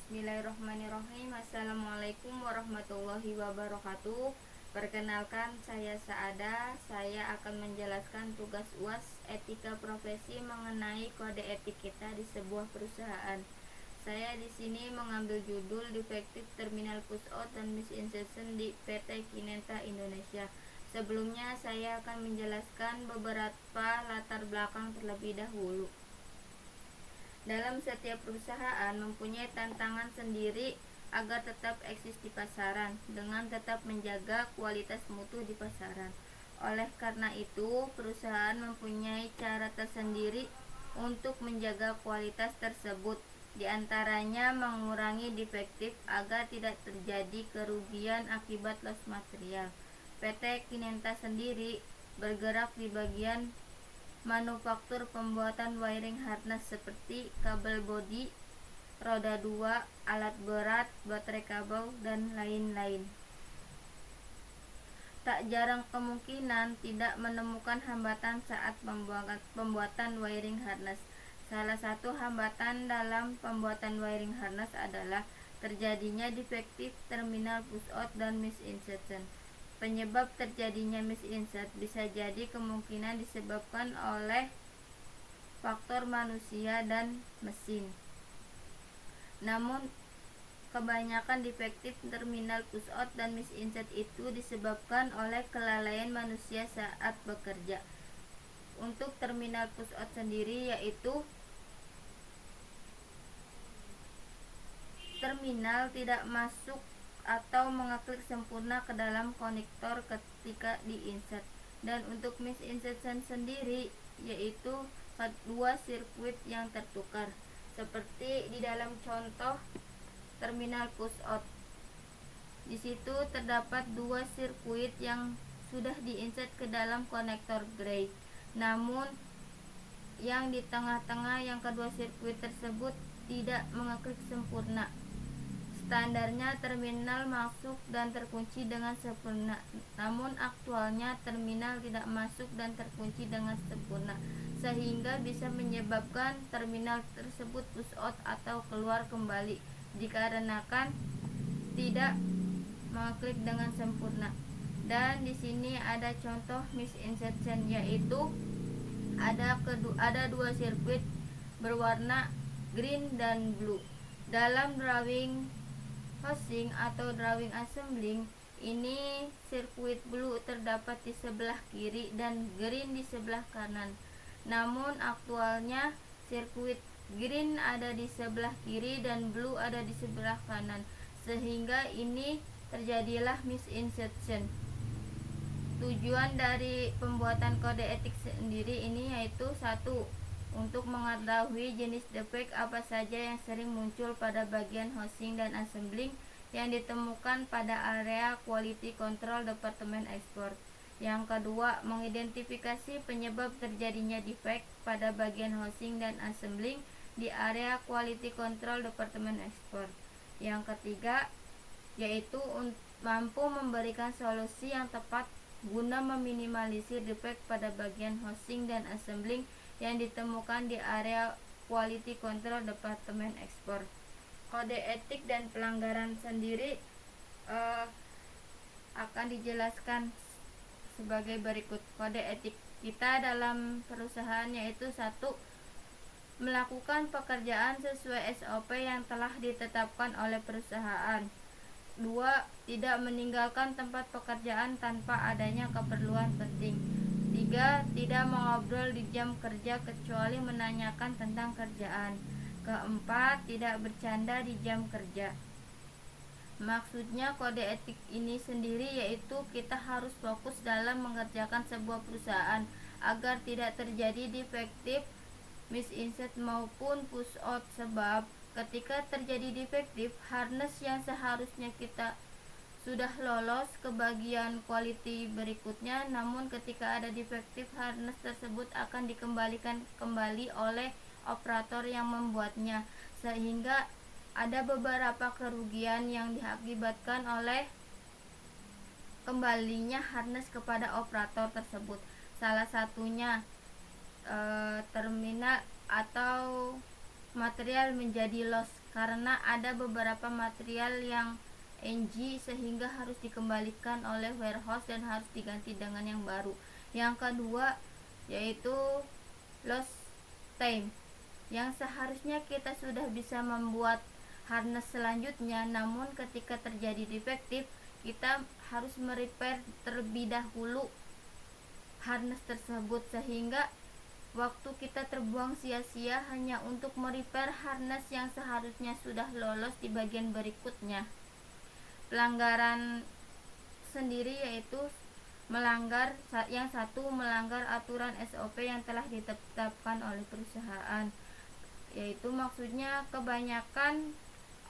Bismillahirrahmanirrahim. Assalamualaikum warahmatullahi wabarakatuh. Perkenalkan, saya Saada. Saya akan menjelaskan tugas UAS etika profesi mengenai kode etik kita di sebuah perusahaan. Saya di sini mengambil judul Defektif Terminal Push Out dan Misinsertion di PT Kinenta Indonesia. Sebelumnya saya akan menjelaskan beberapa latar belakang terlebih dahulu. Dalam setiap perusahaan mempunyai tantangan sendiri agar tetap eksis di pasaran dengan tetap menjaga kualitas mutu di pasaran. Oleh karena itu, perusahaan mempunyai cara tersendiri untuk menjaga kualitas tersebut. Di antaranya mengurangi defektif agar tidak terjadi kerugian akibat loss material. PT Kinenta sendiri bergerak di bagian manufaktur pembuatan wiring harness seperti kabel bodi, roda 2, alat berat, baterai kabel, dan lain-lain. Tak jarang kemungkinan tidak menemukan hambatan saat pembuatan wiring harness. Salah satu hambatan dalam pembuatan wiring harness adalah terjadinya defektif terminal push out dan misinsertion. Penyebab terjadinya misinsert bisa jadi kemungkinan disebabkan oleh faktor manusia dan mesin. Namun, kebanyakan defektif terminal push out dan misinsert itu disebabkan oleh kelalaian manusia saat bekerja. Untuk terminal push out sendiri yaitu terminal tidak masuk atau mengeklik sempurna ke dalam konektor ketika diinsert. Dan untuk misinsertion sendiri yaitu dua sirkuit yang tertukar, seperti di dalam contoh terminal push out. Di situ terdapat dua sirkuit yang sudah diinsert ke dalam konektor gray. Namun yang di tengah-tengah yang kedua sirkuit tersebut tidak mengeklik sempurna. Standarnya terminal masuk dan terkunci dengan sempurna, namun aktualnya terminal tidak masuk dan terkunci dengan sempurna, sehingga bisa menyebabkan terminal tersebut push out atau keluar kembali dikarenakan tidak mengeklik dengan sempurna. Dan di sini ada contoh misinsertion, yaitu ada dua sirkuit berwarna green dan blue. Dalam drawing housing atau drawing assembling ini, sirkuit blue terdapat di sebelah kiri dan green di sebelah kanan. Namun aktualnya sirkuit green ada di sebelah kiri dan blue ada di sebelah kanan, sehingga ini terjadilah misinsertion. Tujuan dari pembuatan kode etik sendiri ini yaitu satu, untuk mengetahui jenis defek apa saja yang sering muncul pada bagian housing dan assembling yang ditemukan pada area quality control Departemen Ekspor. Yang kedua, mengidentifikasi penyebab terjadinya defek pada bagian housing dan assembling di area quality control Departemen Ekspor. Yang ketiga, yaitu mampu memberikan solusi yang tepat guna meminimalisir defek pada bagian housing dan assembling yang ditemukan di area quality control Departemen Ekspor. Kode etik dan pelanggaran sendiri akan dijelaskan sebagai berikut. Kode etik kita dalam perusahaan yaitu satu, melakukan pekerjaan sesuai SOP yang telah ditetapkan oleh perusahaan. 2. Tidak meninggalkan tempat pekerjaan tanpa adanya keperluan penting. 3. Tidak mengobrol di jam kerja kecuali menanyakan tentang kerjaan. Keempat, tidak bercanda di jam kerja. Maksudnya kode etik ini sendiri yaitu kita harus fokus dalam mengerjakan sebuah perusahaan agar tidak terjadi defektif, misinsert maupun push out, sebab ketika terjadi defektif harness yang seharusnya kita sudah lolos ke bagian quality berikutnya, namun ketika ada defektif harness tersebut akan dikembalikan kembali oleh operator yang membuatnya, sehingga ada beberapa kerugian yang diakibatkan oleh kembalinya harness kepada operator tersebut. Salah satunya terminal atau material menjadi loss karena ada beberapa material yang NG sehingga harus dikembalikan oleh warehouse dan harus diganti dengan yang baru. Yang kedua yaitu lost time, yang seharusnya kita sudah bisa membuat harness selanjutnya, namun ketika terjadi defektif kita harus merepair terlebih dahulu harness tersebut, sehingga waktu kita terbuang sia-sia hanya untuk merepair harness yang seharusnya sudah lolos di bagian berikutnya. Pelanggaran sendiri yaitu yang satu melanggar aturan SOP yang telah ditetapkan oleh perusahaan, yaitu maksudnya kebanyakan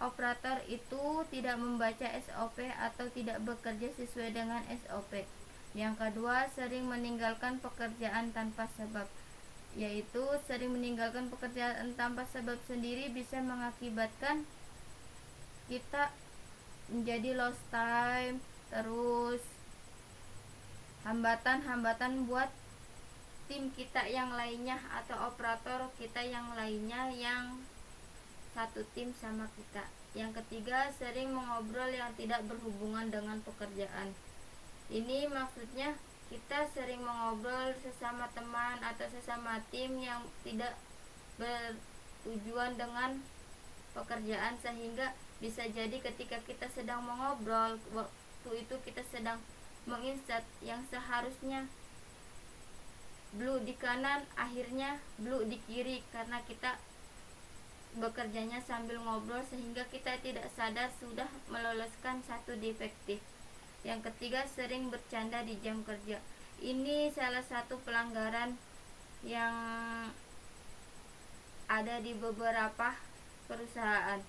operator itu tidak membaca SOP atau tidak bekerja sesuai dengan SOP. Yang kedua, sering meninggalkan pekerjaan tanpa sebab, yaitu sering meninggalkan pekerjaan tanpa sebab sendiri bisa mengakibatkan kita menjadi lost time, terus hambatan-hambatan buat tim kita yang lainnya atau operator kita yang lainnya yang satu tim sama kita. Yang ketiga, sering mengobrol yang tidak berhubungan dengan pekerjaan. Ini maksudnya kita sering mengobrol sesama teman atau sesama tim yang tidak bertujuan dengan pekerjaan, sehingga bisa jadi ketika kita sedang mengobrol waktu itu kita sedang menginsert yang seharusnya blue di kanan akhirnya blue di kiri karena kita bekerjanya sambil ngobrol sehingga kita tidak sadar sudah meloloskan satu defektif. Yang ketiga, sering bercanda di jam kerja. Ini salah satu pelanggaran yang ada di beberapa perusahaan.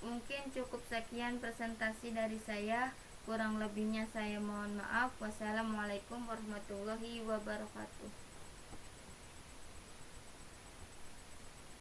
Mungkin cukup sekian presentasi dari saya, kurang lebihnya saya mohon maaf. Wassalamualaikum warahmatullahi wabarakatuh.